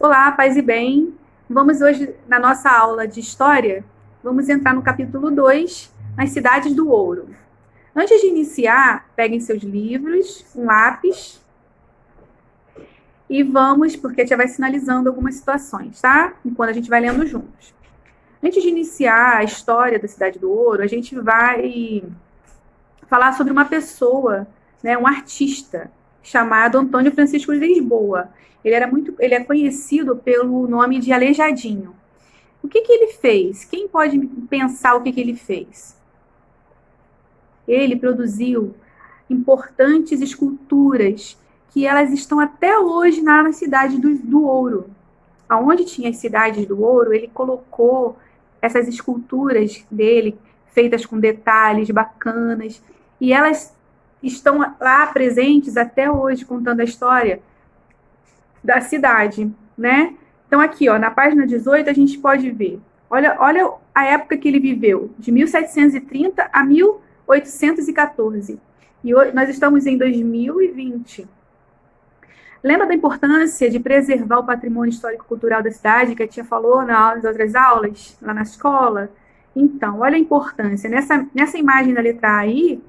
Olá, paz e bem. Vamos hoje, na nossa aula de História, vamos entrar no capítulo 2, nas Cidades do Ouro. Antes de iniciar, peguem seus livros, um lápis, e vamos, porque a gente já vai sinalizando algumas situações, tá? Enquanto a gente vai lendo juntos. Antes de iniciar a história da Cidade do Ouro, a gente vai falar sobre uma pessoa, né, um artista, chamado Antônio Francisco de Lisboa. Ele é conhecido pelo nome de Aleijadinho. O que ele fez? Quem pode pensar o que ele fez? Ele produziu importantes esculturas que elas estão até hoje na cidade do Ouro. Aonde tinha as cidades do Ouro, ele colocou essas esculturas dele, feitas com detalhes bacanas, e elas estão lá presentes até hoje, contando a história da cidade, né? Então, aqui, ó, na página 18, a gente pode ver. Olha a época que ele viveu, de 1730 a 1814. E hoje, nós estamos em 2020. Lembra da importância de preservar o patrimônio histórico-cultural da cidade, que a tia falou nas outras aulas, lá na escola? Então, olha a importância. Nessa imagem da letra A aí,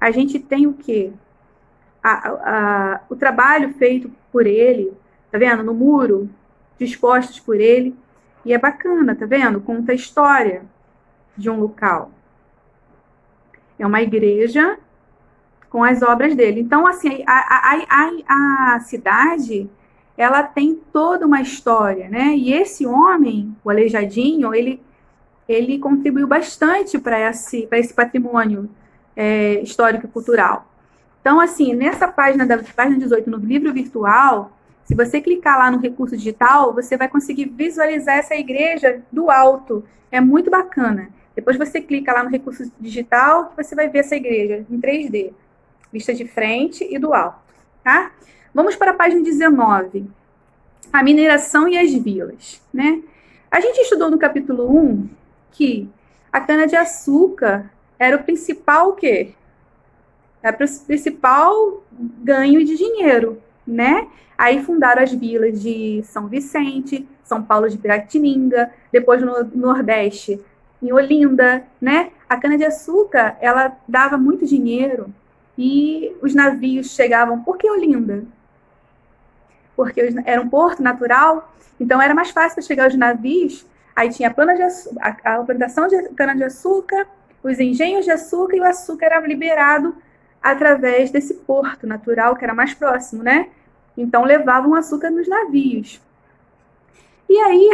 a gente tem o quê? O trabalho feito por ele, tá vendo? No muro, dispostos por ele. E é bacana, tá vendo? Conta a história de um local. É uma igreja com as obras dele. Então, assim, a cidade, ela tem toda uma história, né? E esse homem, o Aleijadinho, ele contribuiu bastante para esse patrimônio histórico e cultural. Então, assim, nessa página 18, no livro virtual, se você clicar lá no recurso digital, você vai conseguir visualizar essa igreja do alto. É muito bacana. Depois você clica lá no recurso digital, que você vai ver essa igreja em 3D, vista de frente e do alto, tá? Vamos para a página 19, a mineração e as vilas, né? A gente estudou no capítulo 1 que a cana-de-açúcar era o principal o quê? Era o principal ganho de dinheiro, né? Aí fundaram as vilas de São Vicente, São Paulo de Piratininga, depois no Nordeste, em Olinda, né? A cana-de-açúcar, ela dava muito dinheiro e os navios chegavam. Por que Olinda? Porque era um porto natural, então era mais fácil para chegar os navios. Aí tinha a plantação de cana-de-açúcar, os engenhos de açúcar, e o açúcar era liberado através desse porto natural, que era mais próximo, né? Então, levavam açúcar nos navios. E aí,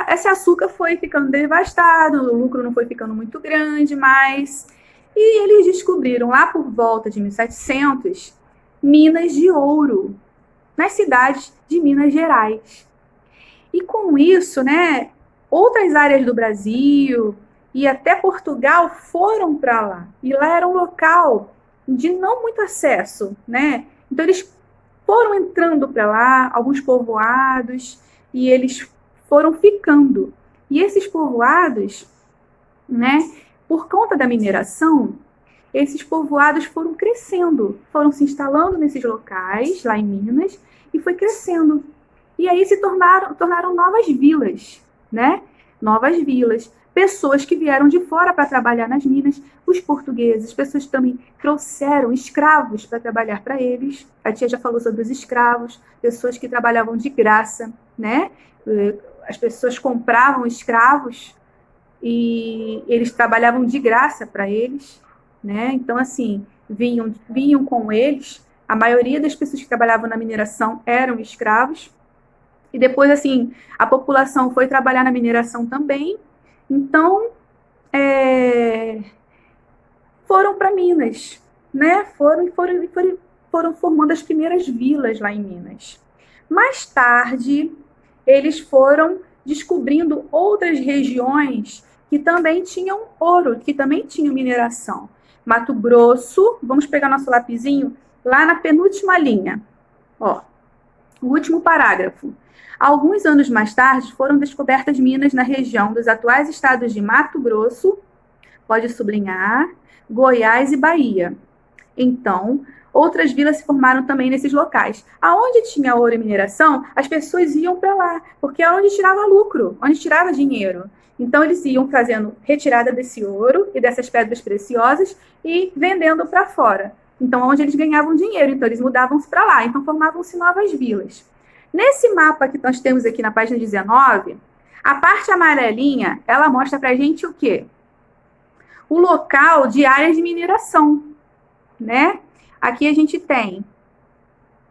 esse açúcar foi ficando devastado, o lucro não foi ficando muito grande mais. E eles descobriram, lá por volta de 1700, minas de ouro, nas cidades de Minas Gerais. E com isso, né, outras áreas do Brasil e até Portugal foram para lá. E lá era um local de não muito acesso, né? Então, eles foram entrando para lá, alguns povoados, e eles foram ficando. E esses povoados, né, por conta da mineração, esses povoados foram crescendo, foram se instalando nesses locais, lá em Minas, e foi crescendo. E aí se tornaram novas vilas, né? Novas vilas. Pessoas que vieram de fora para trabalhar nas minas, os portugueses, pessoas que também trouxeram escravos para trabalhar para eles. A tia já falou sobre os escravos, pessoas que trabalhavam de graça, né? As pessoas compravam escravos e eles trabalhavam de graça para eles, né? Então, assim, vinham com eles. A maioria das pessoas que trabalhavam na mineração eram escravos. E depois, assim, a população foi trabalhar na mineração também. Então, foram para Minas, né? Foram formando as primeiras vilas lá em Minas. Mais tarde, eles foram descobrindo outras regiões que também tinham ouro, que também tinham mineração. Mato Grosso, vamos pegar nosso lapisinho, lá na penúltima linha. Ó, o último parágrafo. Alguns anos mais tarde, foram descobertas minas na região dos atuais estados de Mato Grosso, pode sublinhar, Goiás e Bahia. Então, outras vilas se formaram também nesses locais. Aonde tinha ouro e mineração, as pessoas iam para lá, porque é onde tirava lucro, onde tirava dinheiro. Então, eles iam fazendo retirada desse ouro e dessas pedras preciosas e vendendo para fora. Então, onde eles ganhavam dinheiro, então eles mudavam-se para lá. Então, formavam-se novas vilas. Nesse mapa que nós temos aqui na página 19, a parte amarelinha, ela mostra para a gente o quê? O local de áreas de mineração, né? Aqui a gente tem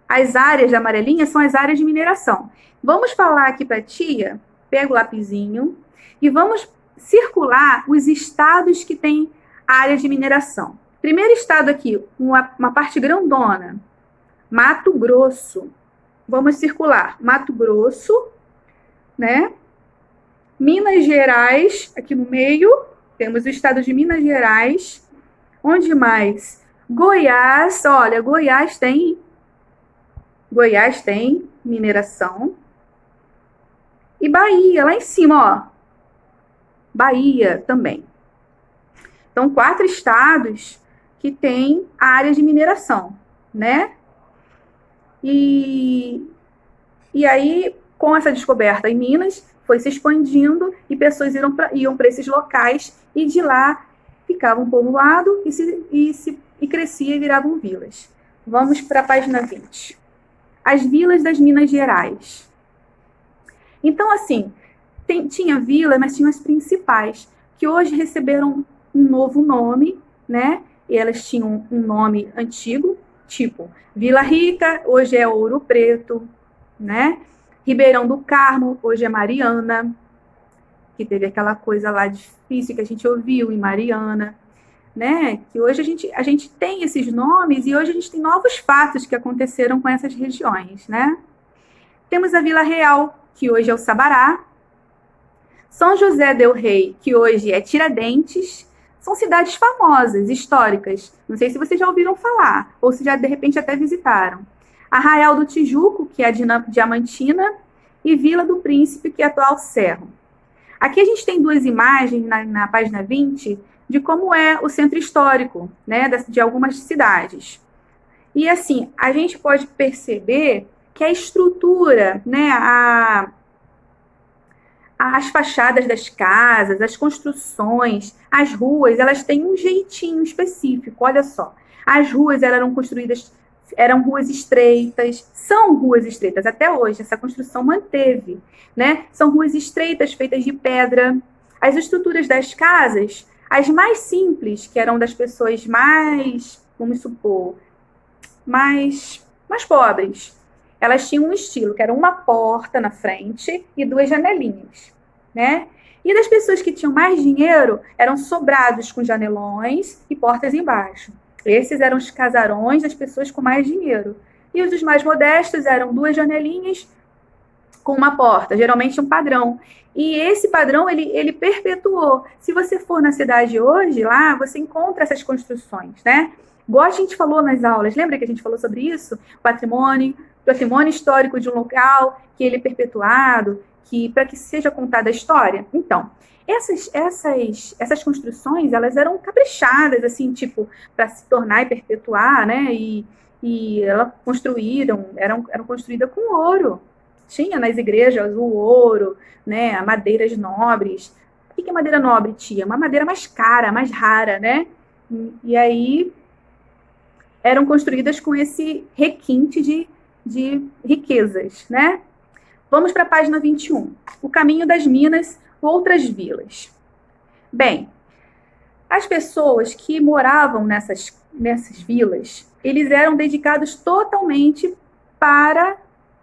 as áreas de amarelinha, são as áreas de mineração. Vamos falar aqui para a tia, pega o lapisinho, e vamos circular os estados que têm áreas de mineração. Primeiro estado aqui, uma parte grandona, Mato Grosso. Vamos circular Mato Grosso, né? Minas Gerais, aqui no meio, temos o estado de Minas Gerais. Onde mais? Goiás, olha, Goiás tem mineração. E Bahia, lá em cima, ó. Bahia também. Então, 4 estados que têm áreas de mineração, né? E aí, com essa descoberta em Minas, foi se expandindo e pessoas iam para esses locais e de lá ficavam povoado e crescia e viravam vilas. Vamos para a página 20. As vilas das Minas Gerais. Então, assim, tinha vila, mas tinha as principais, que hoje receberam um novo nome, né? E elas tinham um nome antigo, tipo Vila Rica, hoje é Ouro Preto, né? Ribeirão do Carmo, hoje é Mariana, que teve aquela coisa lá difícil que a gente ouviu em Mariana, né? Que hoje a gente tem esses nomes e hoje a gente tem novos fatos que aconteceram com essas regiões, né? Temos a Vila Real, que hoje é o Sabará, São José del Rei, que hoje é Tiradentes. São cidades famosas, históricas. Não sei se vocês já ouviram falar, ou se já, de repente, até visitaram. Arraial do Tijuco, que é a Diamantina, e Vila do Príncipe, que é a atual Cerro. Aqui a gente tem 2 imagens na página 20 de como é o centro histórico, né, de algumas cidades. E, assim, a gente pode perceber que a estrutura, né, as fachadas das casas, as construções, as ruas, elas têm um jeitinho específico, olha só. As ruas eram construídas, eram ruas estreitas, são ruas estreitas até hoje, essa construção manteve, né? São ruas estreitas, feitas de pedra. As estruturas das casas, as mais simples, que eram das pessoas mais, vamos supor, mais pobres, elas tinham um estilo, que era uma porta na frente e 2 janelinhas, né? E das pessoas que tinham mais dinheiro, eram sobrados com janelões e portas embaixo. Esses eram os casarões das pessoas com mais dinheiro. E os dos mais modestos eram 2 janelinhas com uma porta, geralmente um padrão. E esse padrão, ele perpetuou. Se você for na cidade hoje, lá, você encontra essas construções, né? Igual a gente falou nas aulas, lembra que a gente falou sobre isso? Patrimônio histórico de um local, que ele é perpetuado, para que seja contada a história. Então, essas construções, elas eram caprichadas, assim, tipo, para se tornar e perpetuar, né? E elas eram construídas com ouro. Tinha nas igrejas o ouro, né? Madeiras nobres. O que é madeira nobre, tia? Uma madeira mais cara, mais rara, né? E aí eram construídas com esse requinte de riquezas, né? Vamos para a página 21. O caminho das minas, outras vilas. Bem, as pessoas que moravam nessas vilas, eles eram dedicados totalmente para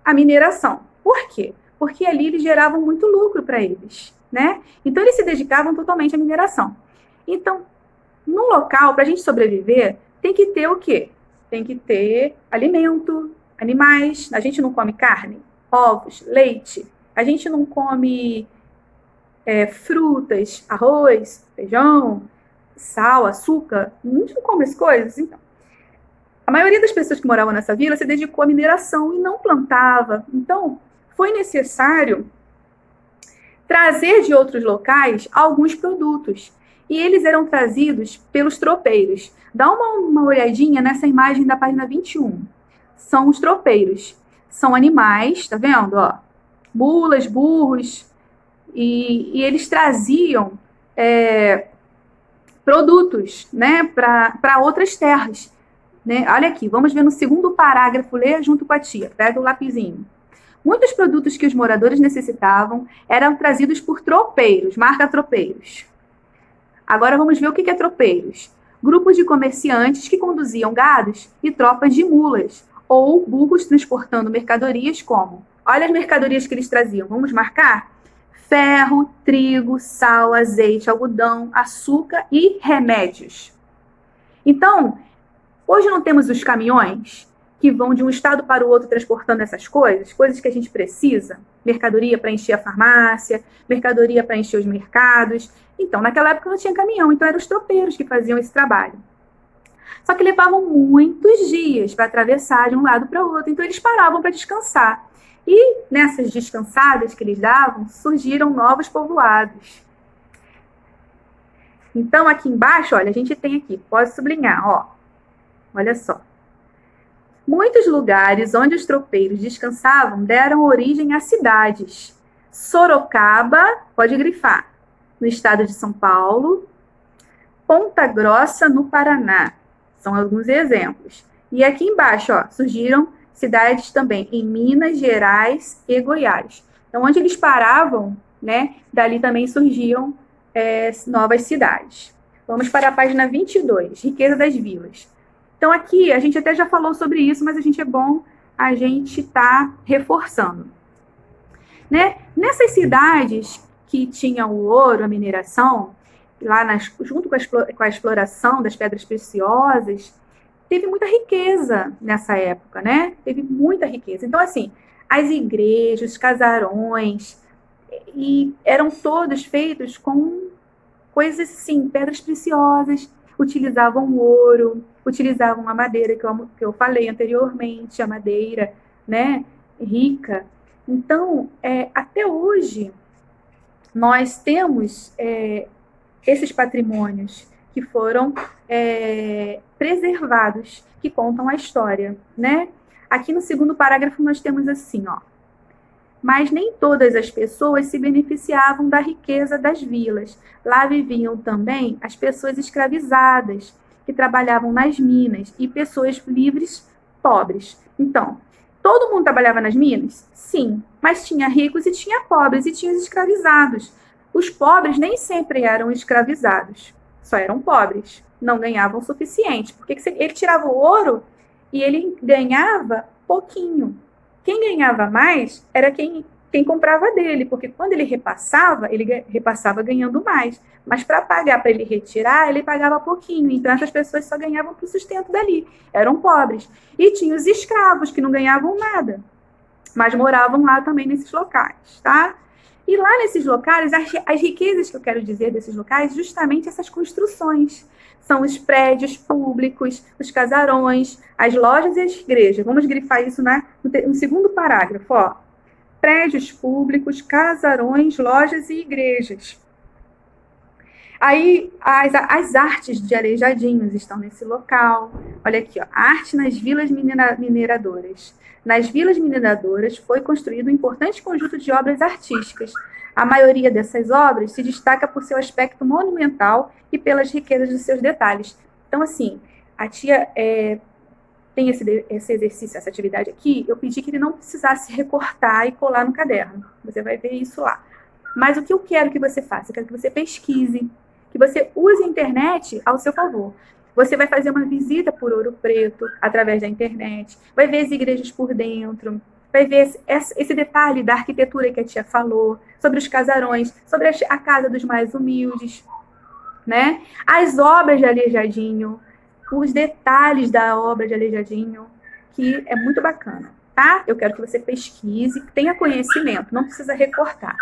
a mineração. Por quê? Porque ali eles geravam muito lucro para eles, né? Então, eles se dedicavam totalmente à mineração. Então, no local, para a gente sobreviver, tem que ter o quê? Tem que ter alimento, animais. A gente não come carne, ovos, leite. A gente não come frutas, arroz, feijão, sal, açúcar. A gente não come as coisas. Então, a maioria das pessoas que moravam nessa vila se dedicou à mineração e não plantava. Então, foi necessário trazer de outros locais alguns produtos. E eles eram trazidos pelos tropeiros. Dá uma olhadinha nessa imagem da página 21. São os tropeiros. São animais, tá vendo? Ó, mulas, burros, e eles traziam produtos, né, para outras terras. Né? Olha aqui, vamos ver no segundo parágrafo, lê junto com a tia, pega o lapisinho. Muitos produtos que os moradores necessitavam eram trazidos por tropeiros, marca tropeiros. Agora vamos ver o que é tropeiros. Grupos de comerciantes que conduziam gados e tropas de mulas, ou burros transportando mercadorias como... Olha as mercadorias que eles traziam, vamos marcar? Ferro, trigo, sal, azeite, algodão, açúcar e remédios. Então, hoje não temos os caminhões que vão de um estado para o outro transportando essas coisas que a gente precisa, mercadoria para encher a farmácia, mercadoria para encher os mercados. Então, naquela época não tinha caminhão, então eram os tropeiros que faziam esse trabalho. Só que levavam muitos dias para atravessar de um lado para o outro, então eles paravam para descansar. E nessas descansadas que eles davam, surgiram novos povoados. Então, aqui embaixo, olha, a gente tem aqui, pode sublinhar, ó. Olha só. Muitos lugares onde os tropeiros descansavam deram origem a cidades. Sorocaba, pode grifar, no estado de São Paulo. Ponta Grossa, no Paraná. São alguns exemplos. E aqui embaixo, ó, surgiram cidades também em Minas Gerais e Goiás. Então, onde eles paravam, né, dali também surgiam novas cidades. Vamos para a página 22, riqueza das vilas. Então, aqui, a gente até já falou sobre isso, mas é bom a gente estar reforçando. Né? Nessas cidades que tinham o ouro, a mineração, lá junto com a exploração das pedras preciosas, teve muita riqueza nessa época, né? Teve muita riqueza. Então, assim, as igrejas, os casarões, e eram todos feitos com coisas assim, pedras preciosas, utilizavam ouro, utilizavam a madeira que eu falei anteriormente, a madeira, né, rica. Então, até hoje, nós temos esses patrimônios que foram preservados, que contam a história, né? Aqui no segundo parágrafo nós temos assim, ó. Mas nem todas as pessoas se beneficiavam da riqueza das vilas. Lá viviam também as pessoas escravizadas, que trabalhavam nas minas, e pessoas livres, pobres. Então, todo mundo trabalhava nas minas? Sim, mas tinha ricos e tinha pobres, e tinha os escravizados. Os pobres nem sempre eram escravizados, só eram pobres, não ganhavam o suficiente, porque ele tirava o ouro e ele ganhava pouquinho. Quem ganhava mais era quem comprava dele, porque quando ele repassava ganhando mais. Mas para pagar, para ele retirar, ele pagava pouquinho. Então, essas pessoas só ganhavam para o sustento dali. Eram pobres. E tinha os escravos, que não ganhavam nada, mas moravam lá também nesses locais, tá? E lá nesses locais, as riquezas que eu quero dizer desses locais, justamente essas construções. São os prédios públicos, os casarões, as lojas e as igrejas. Vamos grifar isso no segundo parágrafo, ó. Prédios públicos, casarões, lojas e igrejas. Aí, as artes de Aleijadinhos estão nesse local. Olha aqui, ó, arte nas vilas mineradoras. Nas vilas mineradoras foi construído um importante conjunto de obras artísticas. A maioria dessas obras se destaca por seu aspecto monumental e pelas riquezas dos seus detalhes. Então, assim, a tia tem esse exercício, essa atividade aqui, eu pedi que ele não precisasse recortar e colar no caderno. Você vai ver isso lá. Mas o que eu quero que você faça? Eu quero que você pesquise, que você use a internet ao seu favor. Você vai fazer uma visita por Ouro Preto através da internet, vai ver as igrejas por dentro, vai ver esse detalhe da arquitetura que a tia falou, sobre os casarões, sobre a casa dos mais humildes, né? As obras de Aleijadinho, os detalhes da obra de Aleijadinho, que é muito bacana, tá? Eu quero que você pesquise, tenha conhecimento, não precisa recortar.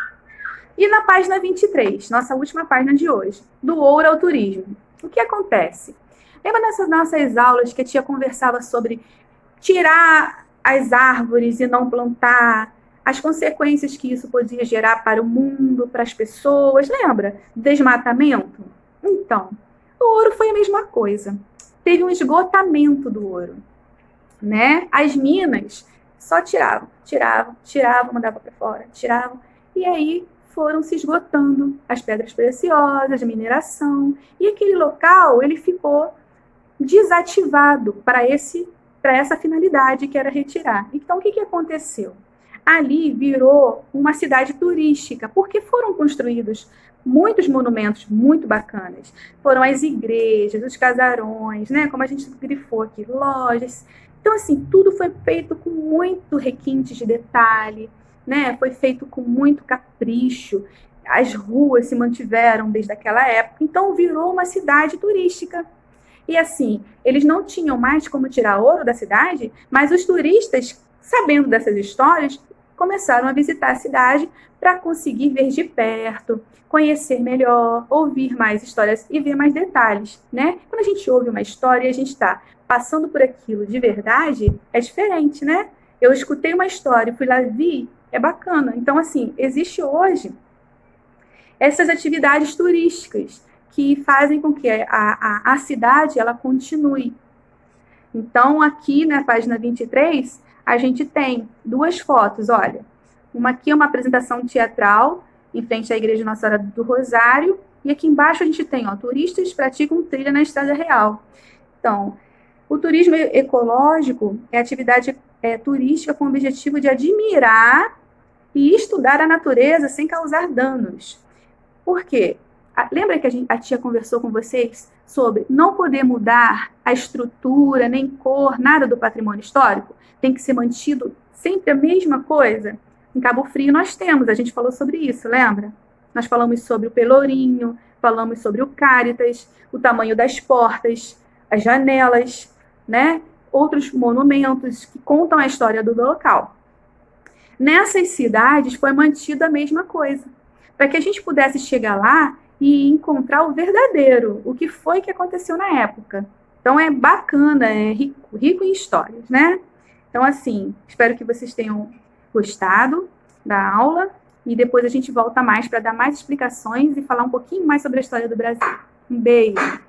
E na página 23, nossa última página de hoje, do ouro ao turismo. O que acontece? Lembra dessas nossas aulas que a tia conversava sobre tirar as árvores e não plantar, as consequências que isso podia gerar para o mundo, para as pessoas, lembra? Desmatamento. Então, o ouro foi a mesma coisa. Teve um esgotamento do ouro, né? As minas só tiravam, mandavam para fora, tiravam. E aí foram se esgotando as pedras preciosas, a mineração. E aquele local, ele ficou desativado para essa finalidade que era retirar. Então, o que aconteceu? Ali virou uma cidade turística, porque foram construídos muitos monumentos muito bacanas. Foram as igrejas, os casarões, né? Como a gente grifou aqui, lojas. Então, assim, tudo foi feito com muito requinte de detalhe, né? Foi feito com muito capricho. As ruas se mantiveram desde aquela época. Então, virou uma cidade turística. E assim, eles não tinham mais como tirar ouro da cidade, mas os turistas, sabendo dessas histórias, começaram a visitar a cidade para conseguir ver de perto, conhecer melhor, ouvir mais histórias e ver mais detalhes, né? Quando a gente ouve uma história e a gente está passando por aquilo de verdade, é diferente, né? Eu escutei uma história, fui lá, vi, é bacana. Então, assim, existe hoje essas atividades turísticas que fazem com que a cidade ela continue. Então, aqui na página 23, a gente tem duas fotos, olha. Uma aqui é uma apresentação teatral em frente à Igreja Nossa Senhora do Rosário, e aqui embaixo a gente tem, ó, turistas praticam trilha na Estrada Real. Então, o turismo ecológico é atividade turística com o objetivo de admirar e estudar a natureza sem causar danos. Por quê? Lembra que a tia conversou com vocês sobre não poder mudar a estrutura, nem cor, nada do patrimônio histórico? Tem que ser mantido sempre a mesma coisa? Em Cabo Frio nós temos, a gente falou sobre isso, lembra? Nós falamos sobre o Pelourinho, falamos sobre o Cáritas, o tamanho das portas, as janelas, né? Outros monumentos que contam a história do local. Nessas cidades foi mantida a mesma coisa, para que a gente pudesse chegar lá e encontrar o verdadeiro, o que foi que aconteceu na época. Então é bacana, é rico em histórias, né? Então, assim, espero que vocês tenham gostado da aula e depois a gente volta mais para dar mais explicações e falar um pouquinho mais sobre a história do Brasil. Um beijo!